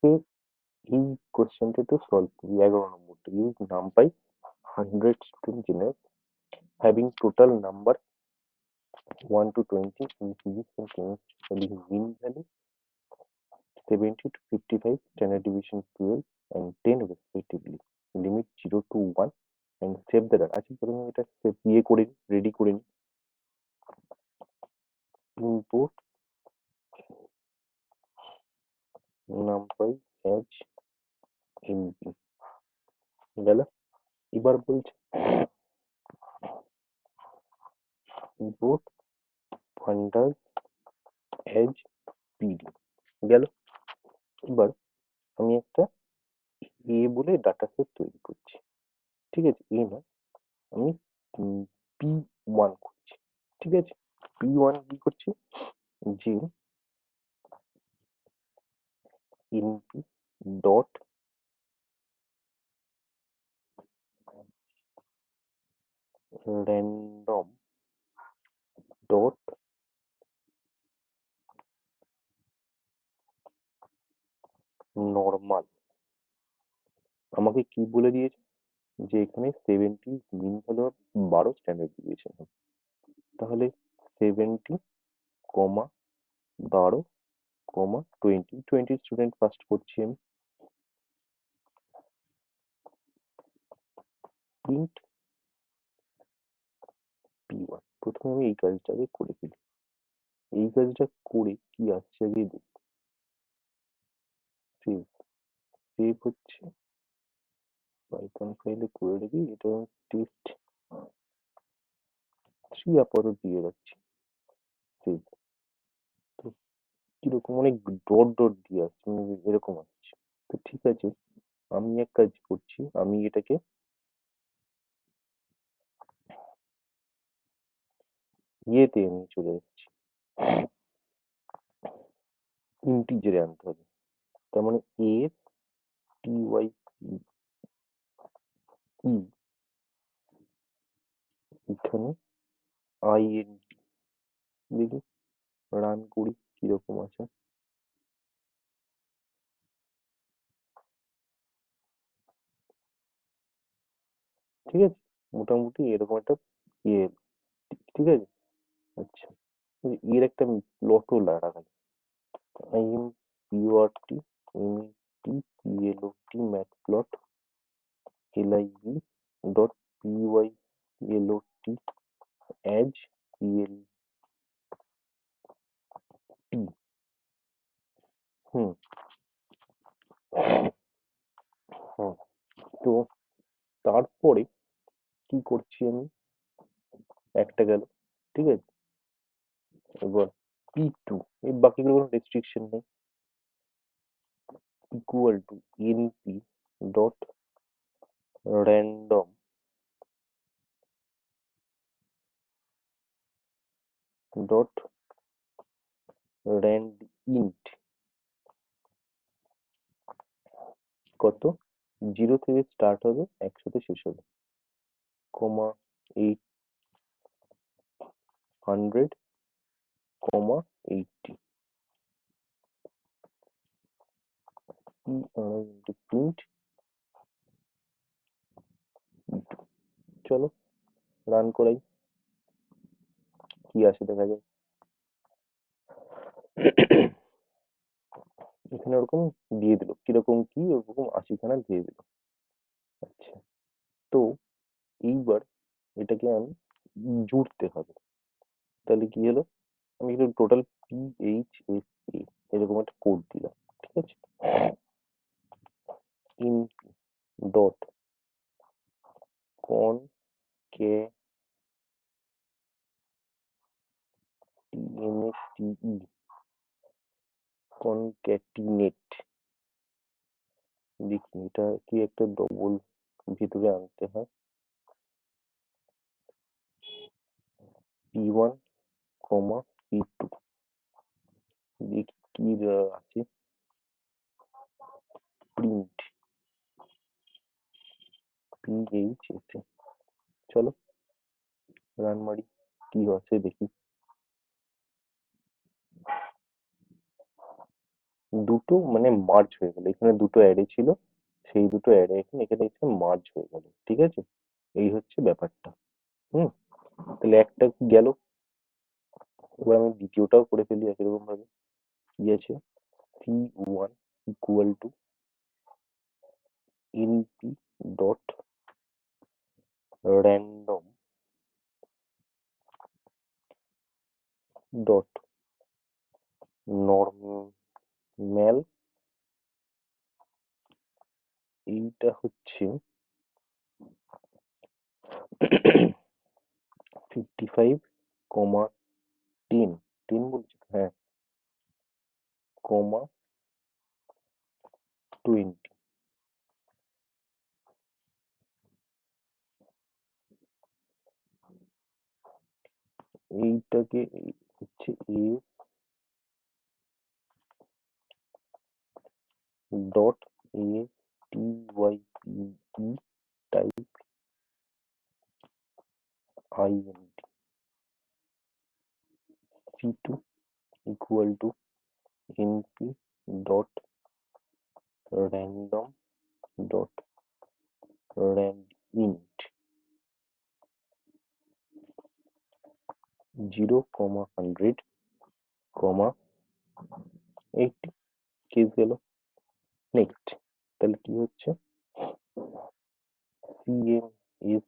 তোকে এই কোশ্চেনটা একটু সলভ করি। 11 নম্বরটা use NumPy 100 student generate having total number 1 to 20 in physics and chemistry having mean value 70 to 55, standard deviation 12 and 10 respectively. Limit 0 to 1 and save the data. আচ্ছা প্রথমে এটা ইয়ে করে রেডি করে নি। ইনপুট নাম্পাই এজ এমপি গেল। এবার বলছে ইনপুট ফান্ডাস এজ পিডি গেল। এবার আমি একটা এ বলে ডাটা সেট তৈরি করছি। ঠিক আছে, এ না, আমি পি ওয়ান করছি। ঠিক আছে, পি ওয়ান কি করছি, যে np dot random dot normal. আমাকে কি বলে দিয়েছে, যে এখানে 70 মিন হলো 12, স্ট্যান্ডার্ড ডিভিয়েশন হবে। তাহলে 70, 12, 20 স্টুডেন্ট ফার্স্ট করছি আমি। Print P one. প্রথমে আমি এই কাজটাকে করে ফেলি। এই কাজটা করে কি আসছে আগে দেখি। সেভ, সেভ হচ্ছে পাইথন ফাইলে করে রেখে এটা টেস্ট 3 আপাতত দিয়ে রাখছি। সেভ। তো কিরকম অনেক ডট ডট দিয়ে আসছে, মানে এরকম আসছে। তো ঠিক আছে, আমি এক কাজ করছি, আমি এটাকে ইয়েতে নিয়ে চলে যাচ্ছি, ইন্টিজারে আনতে হবে। তার মানে এ টি ওয়াই ই, এখানে আই এন টি। দেখি রান করি কিরকম আছে। ঠিক আছে, মোটামুটি এরকম একটা ইয়ে, ঠিক আছে। আচ্ছা, এর একটা প্লটও লাগাই। I M P O R T M T P L O T mat plot L I B dot P Y L O T as P L T. Hmm hmm. তো তারপরে কি করছি আমি, একটা গেল। ঠিক আছে, এবার পি টু, এই বাকিগুলো কোনো রেস্ট্রিকশন নেই। Equal to np dot random dot rand int কত, 0 থেকে স্টার্ট হবে, 100 শেষ হবে, কমা 8, 100, কমা 80। প্রিন্ট। চলো রান করাই, কি আসে দেখা যায়। এখানে ওরকম দিয়ে দিল, কিরকম কি ওরকম 80 খানা দিয়ে দিল। আচ্ছা, তো এইবার এটাকে আমি জুড়তে হবে। তাহলে কি হলো, আমি কিন্তু টোটাল PHSA এরকম একটা কোড দিলাম। ঠিক আছে, ইন ডট concatenate concatenate, দেখি এটা কি একটা ডবল ভিতরে আনতে হয়। P1, P2, দেখি কি আছে। Print PHSA। চলো রান মারি, কি আছে দেখি। দুটো মানে মার্জ হয়ে গেল, এখানে দুটো অ্যারে ছিল, সেই দুটো অ্যারে এখানে এখানে এসে মার্জ হয়ে গেল, ঠিক আছে? এই হচ্ছে ব্যাপারটা। হুম। তাহলে একটা গেল, এবার আমি দ্বিতীয়টাও করে ফেলি একই রকম ভাবে। কি আছে? C1 equal to np dot random dot normal, এইটা হচ্ছে 55 কমা 10, 10 বলছি তো? হ্যাঁ, কমা 20। এইটাকে হচ্ছে a dot a t y p e type I n t। C2 equal to np dot random dot rand int 0 comma 100 comma 80। Case গেল। Next, তাহলে কি হচ্ছে? cms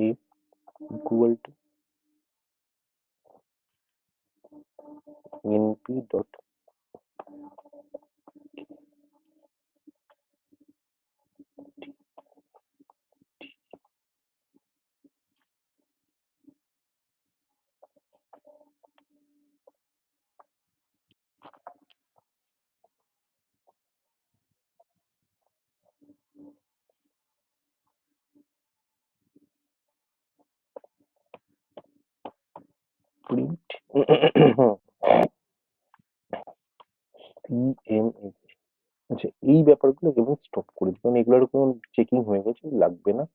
a equal to np dot print cms। আচ্ছা, এই ব্যাপারগুলো এবং stop করে দিই, কারণ এগুলোর কোনো চেকিং হয়ে গেছে, লাগবে না।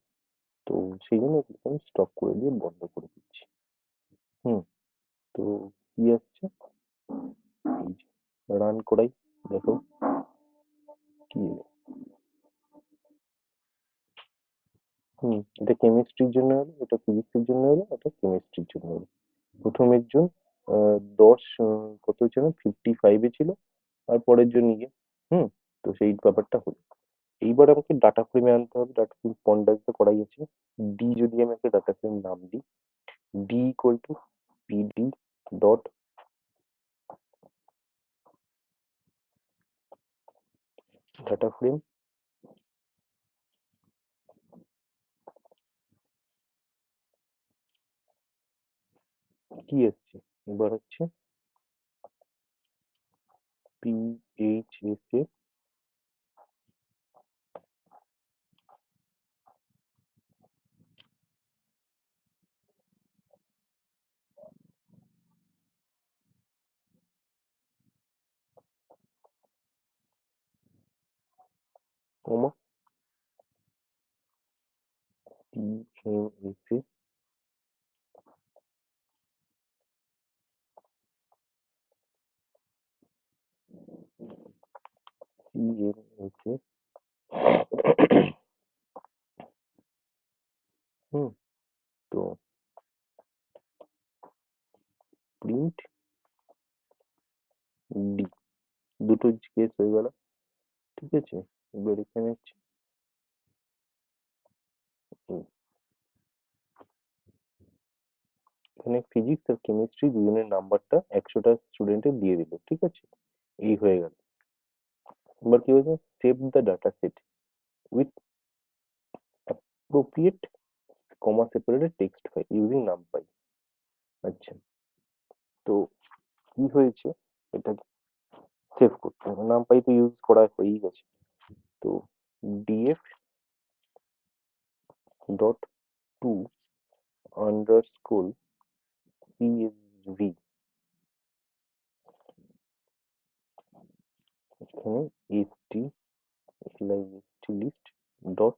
তো সেই জন্য এগুলোকে আমি স্টপ করে দিয়ে বন্ধ করে দিচ্ছি। হুম। তো কি আসছে? এই যে রান করাই, দেখো কি এলো। এটা কেমিস্ট্রির জন্য হলো, এটা ফিজিক্সের জন্য হলো, এটা কেমিস্ট্রির জন্য হলো। প্রথমের জন 10 কত ছিল? 55 ছিল, আর পরের জন ইয়ে। হুম। তো সেই ব্যাপারটা হলো। এইবার আমাকে ডাটা ফ্রেমে আনতে হবে, ডাটা ফ্রেম পন্ডাস তো করাই আছে। ডি যদি আমি একটা ডাটা ফ্রেম নাম দিই, D equal to PD dot data frame, কি আসছে? এবার হচ্ছে পিএইচএস এ কমা টিএমএস এ সিএমএস এ। হুম। তো প্রিন্ট ডি, দুটো কেস হয়ে গেল, ঠিক আছে? এবার এখানে হচ্ছে এখানে ফিজিক্স আর কেমিস্ট্রি দুজনের নাম্বারটা 100টা স্টুডেন্টের দিয়ে দিল, ঠিক আছে? এই হয়ে গেল। এবার কি হয়েছে? Save the data set with appropriate comma separated text file using NumPy. আচ্ছা, তো কি হয়েছে? এটা সেভ করতে হবে, নামপাই তো ইউজ করা হয়েই গেছে। তো df dot to underscore csv, এখানে list লিস্ট ডট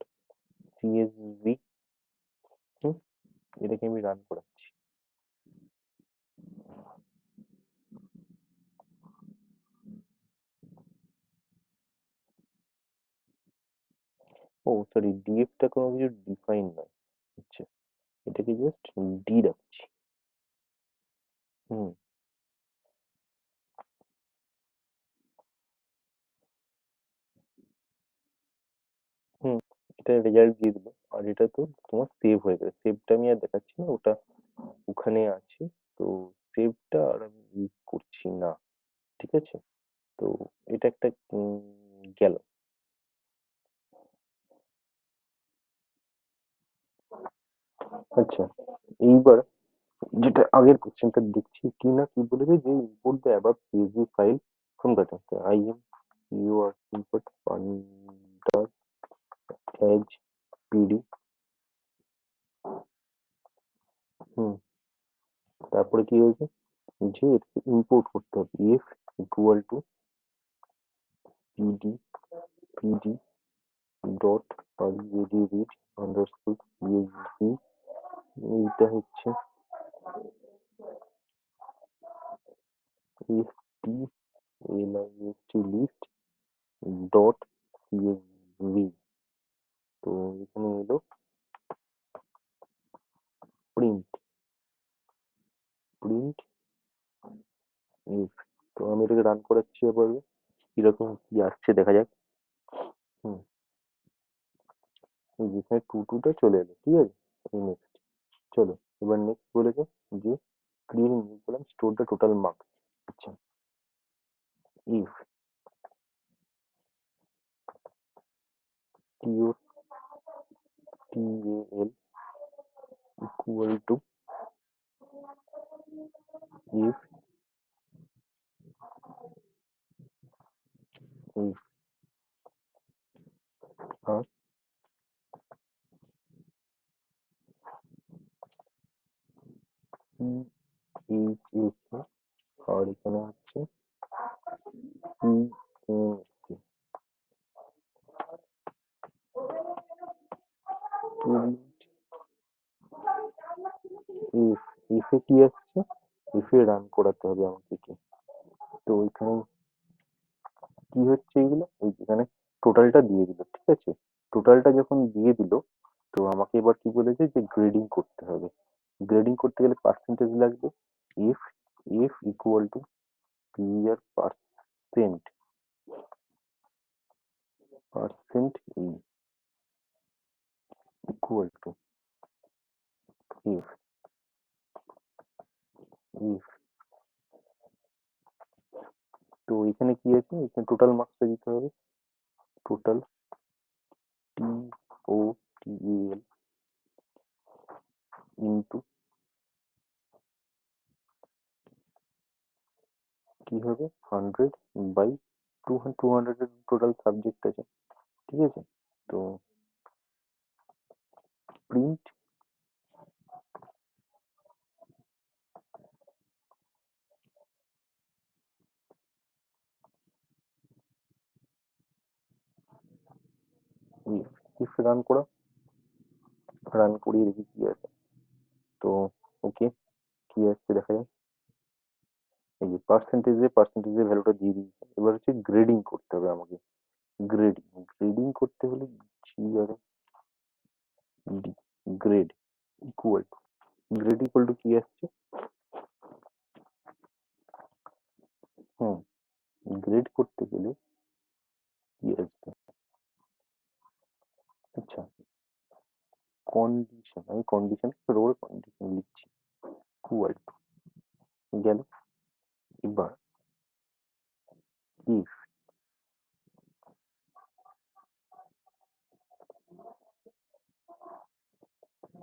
csv। হুম। এটাকে আমি রান করাচ্ছি। ও সরি, ডিএফ টা কোনো কিছু ডিফাইন নয়। আচ্ছা, এটাকে জাস্ট ডি রাখছি। হুম হুম এটা রেজাল্ট দিয়ে দিল। আর এটা তো তোমার সেভ হয়ে গেছে, সেভটা আমি আর দেখাচ্ছি না, ওটা ওখানে আছে। তো সেভটা আর আমি ইউজ করছি না, ঠিক আছে। তো এটা একটা গেল। আচ্ছা, এইবার যেটা আগের কোশ্চেনটা দেখছি কি না কি বলেছে, যে import the above CSV file from data, I M U R import pandas as PD. Hmm তারপরে কি হয়েছে, যে ইম্পোর্ট করতে হবে if equal to PD PD dot read underscore CSV. এইটা হচ্ছে S T L I S T list dot CSV. তো এখানে এলো প্রিন্ট প্রিন্ট ইফ। তো আমি এটাকে রান করাচ্ছি আবার, কিরকম কি আসছে দেখা যাক। হুম এই যেখানে টু টুটা চলে এলো, ঠিক আছে। এই নেক্সট, চলো এবার নেক্সট বলেছে যে clear new column store the total marks. আচ্ছা, if T O T A L equal to if if R H S, আর এখানে হচ্ছে ই এম সি। ইফ ইফে কি আসছে, ইফে রান করাতে হবে আমাকে কি। তো এখানে কি হচ্ছে, এগুলো এই যেখানে টোটালটা দিয়ে দিল, ঠিক আছে। টোটালটা যখন দিয়ে দিল, তো আমাকে এবার কি বলেছে যে গ্রেডিং করতে হবে। গ্রেডিং করতে গেলে পার্সেন্টেজ লাগবে। If if equal two clear percent percent equal to if if. তো এখানে কি আছে, এখানে টোটাল মার্কসটা দিতে হবে। টোটাল টি ও টি এল ইন্টু কি হবে 100 বাই 200 এর টোটাল সাবজেক্ট আছে, ঠিক আছে। তো প্রিন্ট ইফ ইফ রান করা, রান করিয়ে দেখি কি আছে। তো ওকে, কি আসছে দেখা যাক। এই যে পার্সেন্টেজের ভ্যালুটা দিয়ে দিয়েছে। এবার হচ্ছে গ্রেডিং করতে হবে আমাকে। গ্রেডিং গ্রেডিং করতে হলে G R D, grade equal to, grade equal to কি আসছে। হুম গ্রেড করতে গেলে কি আসবে। আচ্ছা, কন্ডিশন, আমি কন্ডিশন রোল কন্ডিশন লিখছি ইকুয়াল টু, গেল। এবার ইফ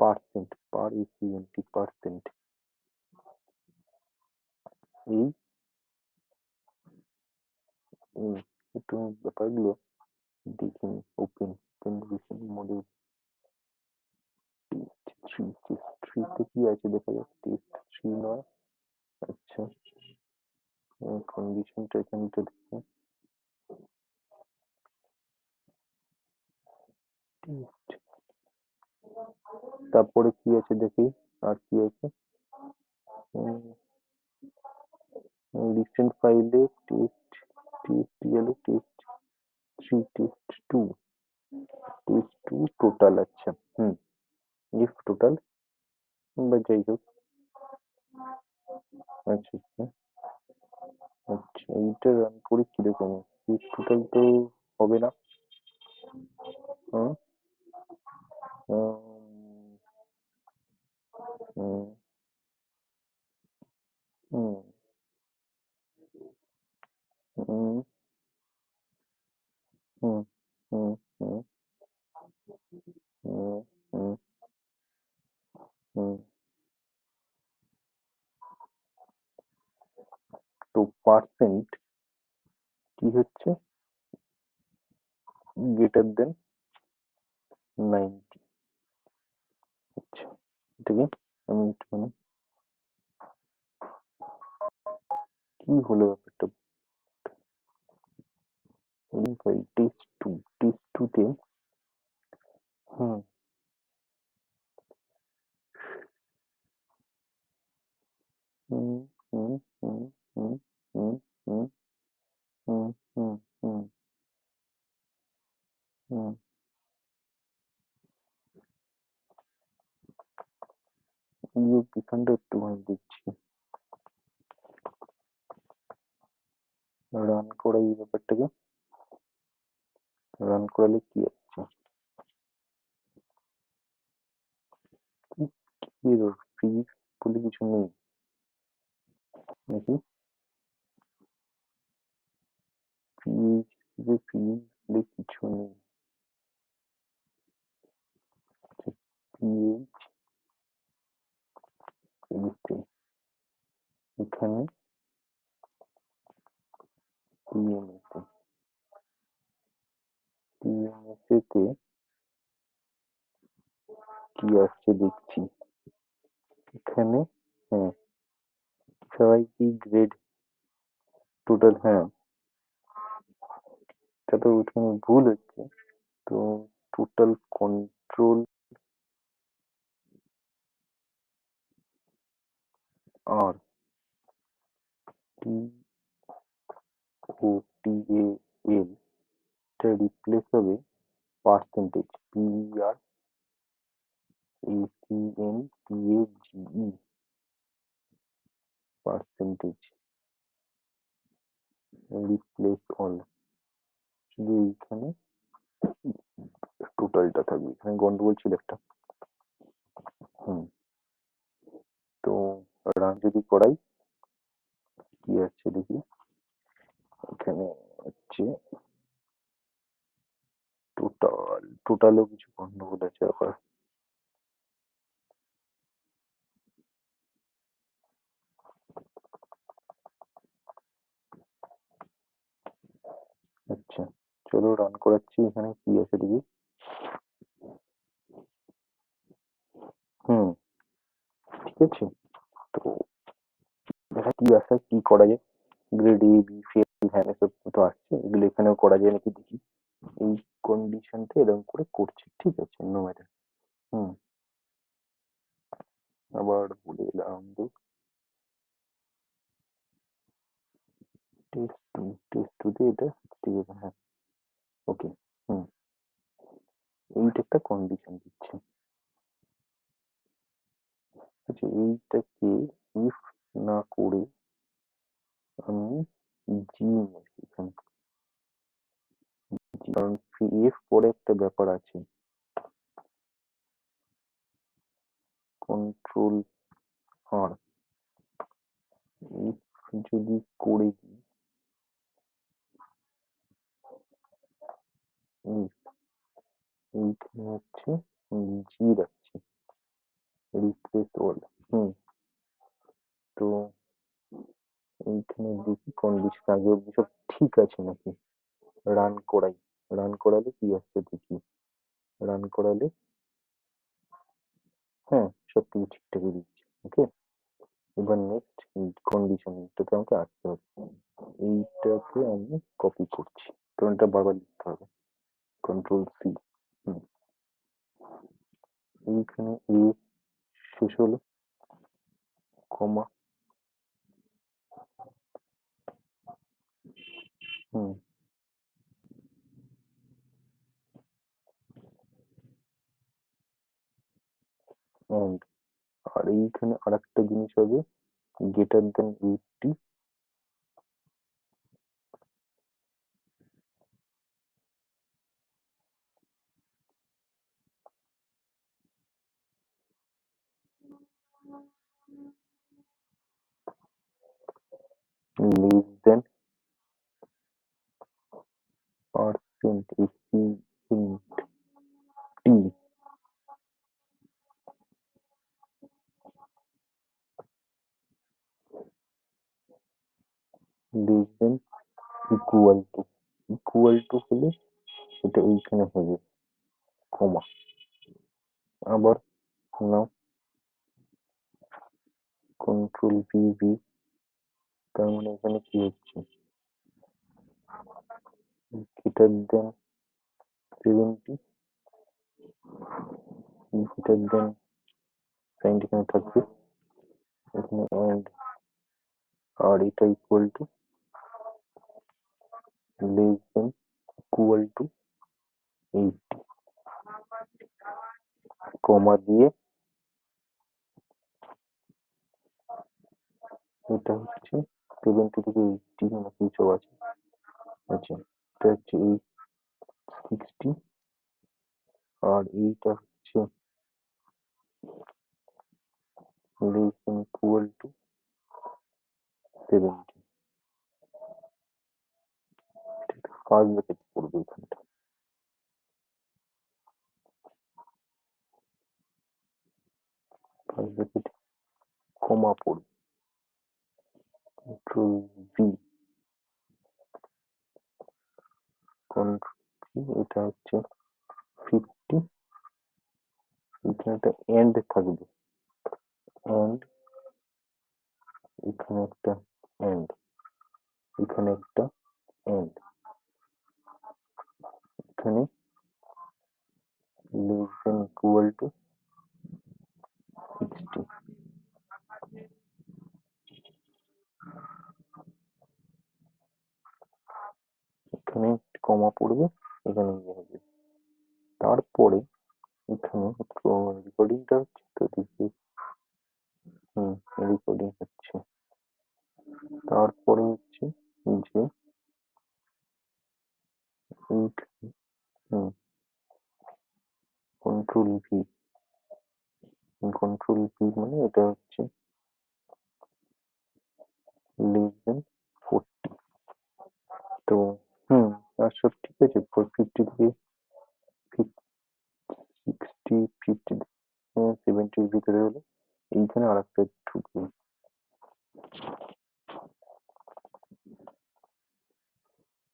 পার্সেন্ট পার ইসিএনটি পার্সেন্ট, এই একটু ব্যাপারগুলো দেখিনি। ওপেন কন্ডিশন মডিউল টেস্ট থ্রিতে কি আছে দেখা যাক, টেস্ট থ্রি নয়। আচ্ছা, কন্ডিশনটা এখানটা দেখি। টেস্ট, তারপরে কি আছে দেখি, আর কি আছে। রিসেন্ট ফাইলে টেস্ট টেস্ট গেল, test three, test two, two total. আচ্ছা, ইফ টোটাল বা যাই হোক। আচ্ছা আচ্ছা। আচ্ছা, এইটা রান করে কিরকম? ইফ টোটাল তো হবে না। হুম হুম হুম হুম হুম হুম হুম হুম হুম হুম। তো পার্সেন্ট কি হচ্ছে? গ্রেটার দেন 90। আচ্ছা, ঠিক আছে। আমি একটু কি হলো ব্যাপারটা? টেস্ট টু, টেস্ট টু তে। হুম হুম হুম হুম হুম হুম হুম হুম হুম হুম হুম। এখানটা একটুখানি দেখছি, রান করা এই ব্যাপারটাকে। রান করালে কি হচ্ছে? কি কি ফিজিক্স বলে কিছু নেই নাকি? ফিজিক্স বলে কিছু নেই। পিএইচ এখানে টিএমএস টিএমএস তে কি আসছে দেখছি এখানে। হ্যাঁ, সবাই কি গ্রেড টোটাল? হ্যাঁ, এটা তো ওখানে ভুল হচ্ছে। তো টোটাল কন্ট্রোল আর টি ও টি এ এল, এটা রিপ্লেস হবে percentage, P R A C N P A G E, percentage. Replace all, শুধু এইখানে টোটালটা থাকবে। এখানে গন্ডগোল ছিল একটা। হুম। তো রান যদি করাই কি আসছে দেখি। এখানে হচ্ছে টোটালও কিছু গন্ডগোল আছে আবার। আচ্ছা, চলো রান করাচ্ছি, এখানে কি আছে দেখি। হুম, ঠিক আছে। তো দেখা কি আসে, কি করা যায়। গ্রেড এ বি ফেল, হ্যাঁ এসব তো আসছে, এগুলো এখানেও করা যায় নাকি দেখি। এই কন্ডিশনটা এরকম করে করছি, ঠিক আছে, নো ম্যাটার। হুম। আবার বলে এলাম টেস্ট টু, টেস্ট টু তে এটা 67, হ্যাঁ। ওকে। হুম। এইটা একটা কন্ডিশন দিচ্ছে। আচ্ছা, এইটাকে ইফ না করে আমি জি নেছি এখানে, কারণ এফ পরে একটা ব্যাপার আছে, কন্ট্রোল আর ইফ যদি করে দিই, এইখানে হচ্ছে জি রাখছি, রিপ্লেস অল। হুম। তো এইখানে দেখি কন্ডিশন আগে অব্দি সব ঠিক আছে নাকি। রান করাই, রান করালে কি আসছে দেখি। রান করালে হ্যাঁ, সবকিছু ঠিকঠাকই দিচ্ছে। ওকে, এবার নেক্সট কন্ডিশনটাতে আমাকে আসতে হবে। এইটাকে আমি কপি করছি, কারণ এটা বারবার লিখতে হবে। Control C. হুম। এইখানে এ শেষ হলো, কমা। হুম আর একটা জিনিস হবে greater than 80, less than percent efficient টি, লেস দেন ইকুয়াল টু হলে এটা এইখানে হবে কমা। আবার নাও কন্ট্রোল ভি ভি, তার মানে এখানে কি হচ্ছে greater than 70, greater than sign এখানে থাকবে, এখানে এন্ড, আর এটা equal to less than equal to 80, comma দিয়ে এটা হচ্ছে 70 থেকে 80 মানে কিছু আছে। আচ্ছা, এটা হচ্ছে 60, আর এইটা হচ্ছে less than equal two 70। First bracket পড়বে এখানটা, ফার্স্ট ব্র্যাকেট কমা পড়বে, কন্ট্রোল ভি, কন্ট্রোল ভি, এটা হচ্ছে 50, এখানে একটা এন্ড থাকবে, এন্ড, এখানে একটা এন্ড, এখানে একটা এন্ড, এখানে লেস দেন ইকুয়াল টু 60, এখানে কমা পড়বে, এখানে ইয়ে হবে। তারপরে এখানে রেকর্ডিংটা হচ্ছে তো দেখি, রেকর্ডিং হচ্ছে। তারপরে হচ্ছে যে কন্ট্রোল ভি, কন্ট্রোল ভি মানে এটা হচ্ছে লেস দেন 40। তো আর সব ঠিক আছে, 450 থেকে 60, 50, 70 ভিতরে হলে এইখানে আর একটা ঢুকবে।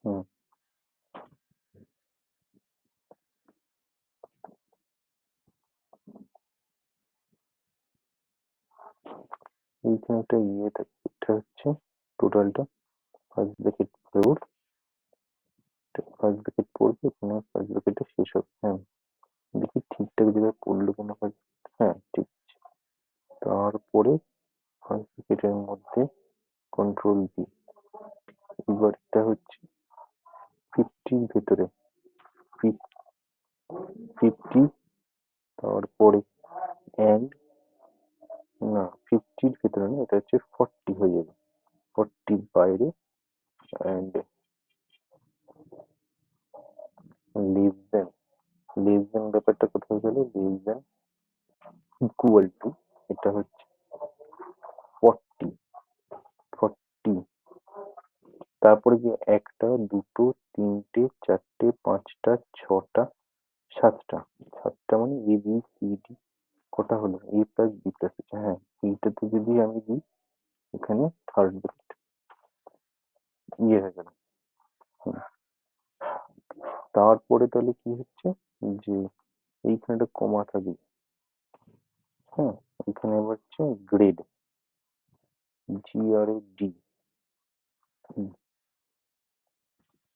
হুম, এইখানে একটা ইয়ে থাকে, এটা হচ্ছে টোটালটা first bracket four, first bracket পড়বে, এখানে ফার্স্ট ব্র্যাকেটটা শেষ হবে। হ্যাঁ, দেখি ঠিকঠাক জায়গায় পড়লো কিনা ফার্স্ট, হ্যাঁ ঠিক আছে। তারপরে ফার্স্ট ব্র্যাকেটের মধ্যে কন্ট্রোল ভি, এবার এটা হচ্ছে 50 ভেতরে 50, তারপরে এন্ড, না 50 ভেতরে না, এটা হচ্ছে 40 হয়ে যাবে, 40 বাইরে, and less than, less than ব্যাপারটা কোথায় গেল, লেস দেন ইকুয়াল টু, এটা হচ্ছে 40, 40, তারপরে যে একটা, দুটো, তিনটে, চারটে, পাঁচটা, ছটা, সাতটা, সাতটা মানে এ বি সি ডি কটা হলো, এ প্লাস বি প্লাস, হ্যাঁ এইটাতে যদি আমি দিই, এখানে থার্ড ব্র্যাকেট ইয়ে হয়ে গেল। তারপরে তাহলে কি হচ্ছে যে এইখানে একটা কমা থাকবে, হ্যাঁ, এখানে আবার হচ্ছে grade, G R A D,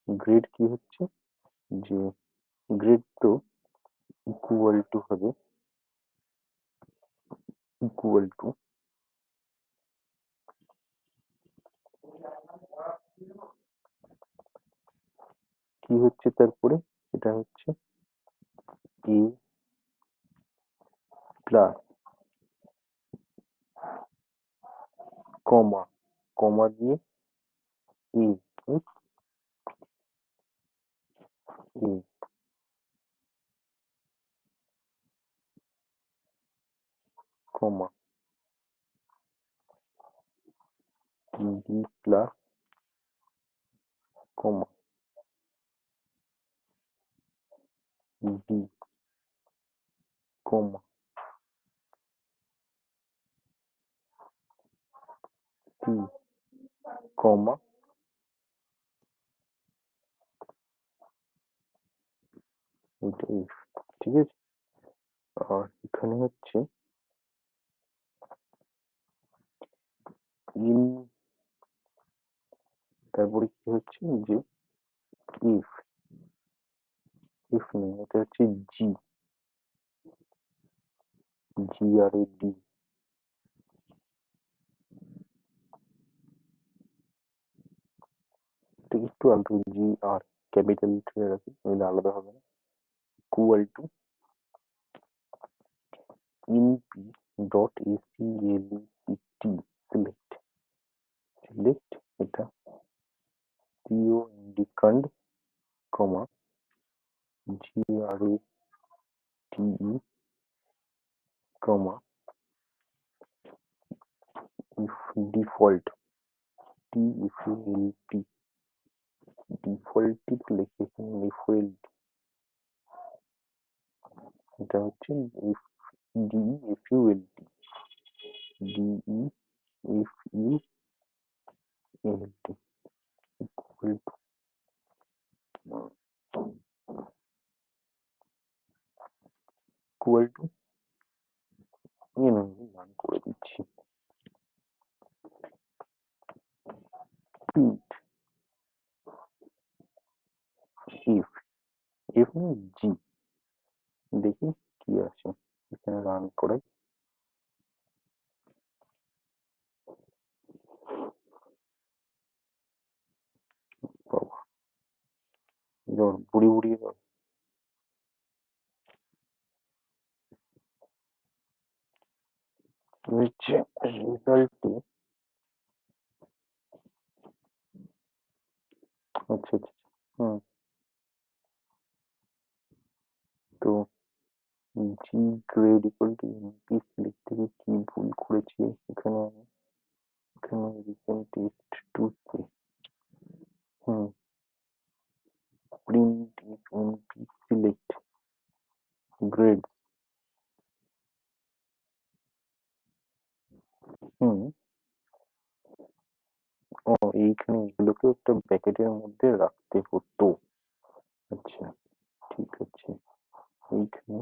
grade কি হচ্ছে যে গ্রেড তো ইকুয়াল টু হবে, ইকুয়াল টু কি হচ্ছে তারপরে, এটা হচ্ছে এ প্লাস কমা, কমা দিয়ে এ, এ, কমা ডি প্লাস কমা ডি কমা টি কমা এটা ইফ। ঠিক আছে? আর এখানে হচ্ছে ইন, তারপরে কি হচ্ছে যে ইফ, ইফ নেই, এটা হচ্ছে জি, জি আর এ ডি, এটা একটু আলাদা, জি আর ক্যাপিটাল লেটারে রাখি, নইলে আলাদা হবে না। Equal to np dot aclect, select, select এটা পিও ইন্ডিকান্ড কমা GRATE comma if default DEFAULT, ডিফল্টই তো লিখে এখানে ডিফল্ট, এটা হচ্ছে if DEFULT, DEFULT equal to মান করে দিচ্ছি print if, if জি, দেখি কি আছে এখানে, রান করে বাবা, বুড়ি বুড়ি হচ্ছে রেজাল্টে। আচ্ছা আচ্ছা, হুম, তো G grade equal to MP select থেকে কি ভুল করেছি এখানে আমি, এখানে recent test to say, hmm, print MP select grade, hmm, ও এইখানে এগুলোকে একটা ব্র্যাকেটের মধ্যে রাখতে হতো। আচ্ছা, ঠিক আছে, এইখানে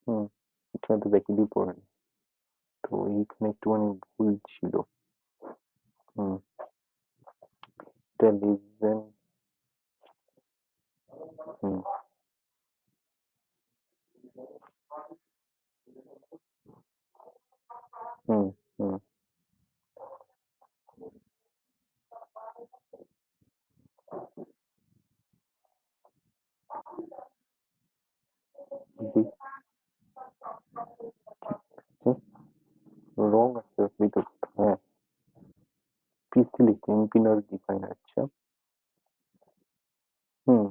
হুম, এখানে তো ব্র্যাকেটই পড়েনি, তো এইখানে একটুখানি ভুল ছিল। হুম, এটা লেস দেন, হুম, হুম, হুম, রং আছে ভিতর, হ্যাঁ, P select MP not define, আচ্ছা, হুম,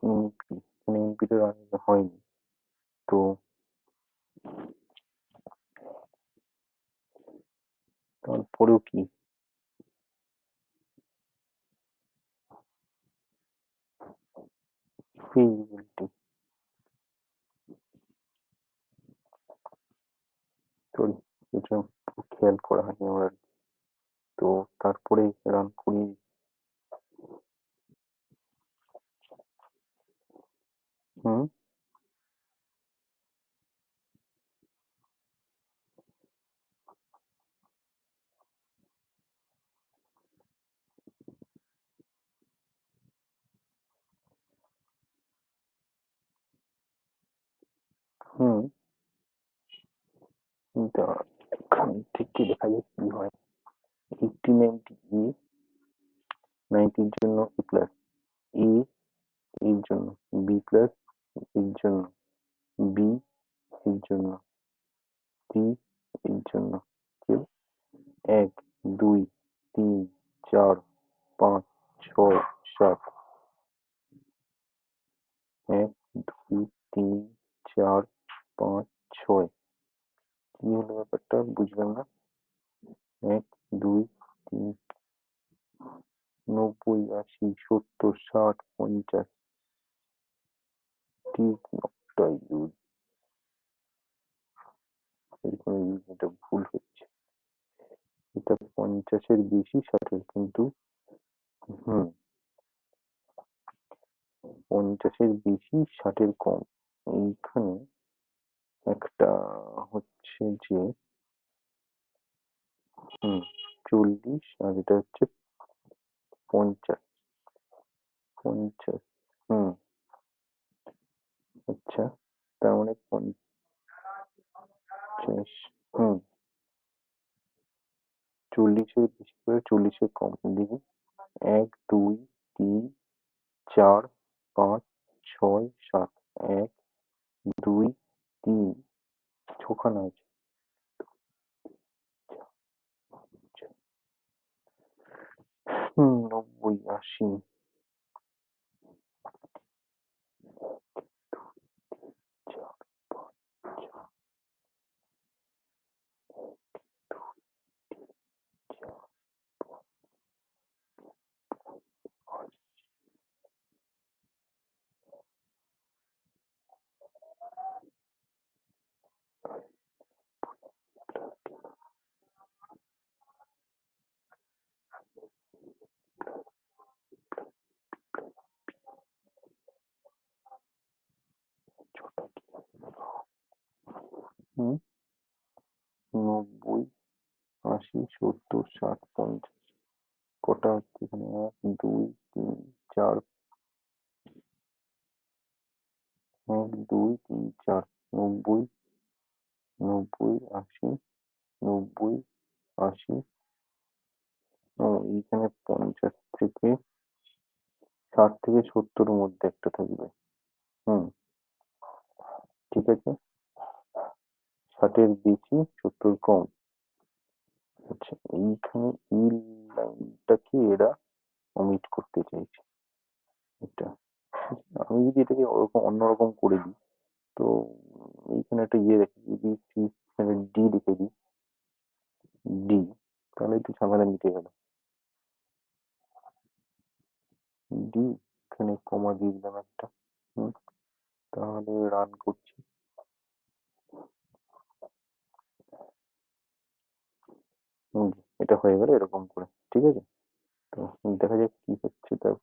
এমপি, মানে এমপিটা রান হয়নি, তো তারপরেও কি ফিজিবিলিটি, সরি, এটা খেয়াল করা হয়নি আমার, তো তারপরে রান করি, হুম হুম দাঁড়া, এখান থেকে দেখা যাক কি হয়। 80 90 এ, 90 এর জন্য এ প্লাস, এ এর জন্য বি প্লাস, এর জন্য বি, এর জন্য সি, এর জন্য কেউ 1 2 3 4 5 6 7। 1 2 3 4 5 6। কি হলো ব্যাপারটা বুঝলাম না। 1 2 3, 90 80 70 60 50। 30 ইউজ, এরকম ইউজ, এটা ভুল হচ্ছে। এটা 50-এর বেশি 60-এর কিন্তু, হুম, 50-এর বেশি 60-এর কম। এইখানে একটা হচ্ছে যে, হুম, 40 আর এটা হচ্ছে 50। 50, হুম, আচ্ছা, তার মানে 50, হুম, 40-এর বেশি করে 40-এর কম দেখি। 1 2 3 4 5 6 7। 1 2 3, ছখানা আছে। হুম, 90 80। হুম, 90 80 70 60 50। কটা হচ্ছে এখানে? 1 2 3 4। 1 2 3 4, 90 90 80 90 80। ও, এইখানে 50 থেকে 60 থেকে 70-এর মধ্যে একটা থাকবে। হুম, ঠিক আছে। 60-এর বেশি 70 কম। আচ্ছা, এইখানে এই লাইনটাকে এরা omit করতে চাইছে। এটা, আমি যদি এটাকে ওরকম অন্যরকম করে দিই, তো এইখানে একটা ইয়ে রেখে যদি এখানে ডি লিখে দিই, ডি, তাহলে তো ঝামেলা মিটে গেল। ডি, এখানে কমা দিয়ে দিলাম একটা। হুম, তাহলে রান করছি। হুম, এটা হয়ে গেল এরকম করে, ঠিক আছে। তো দেখা যাক কি হচ্ছে তারপর।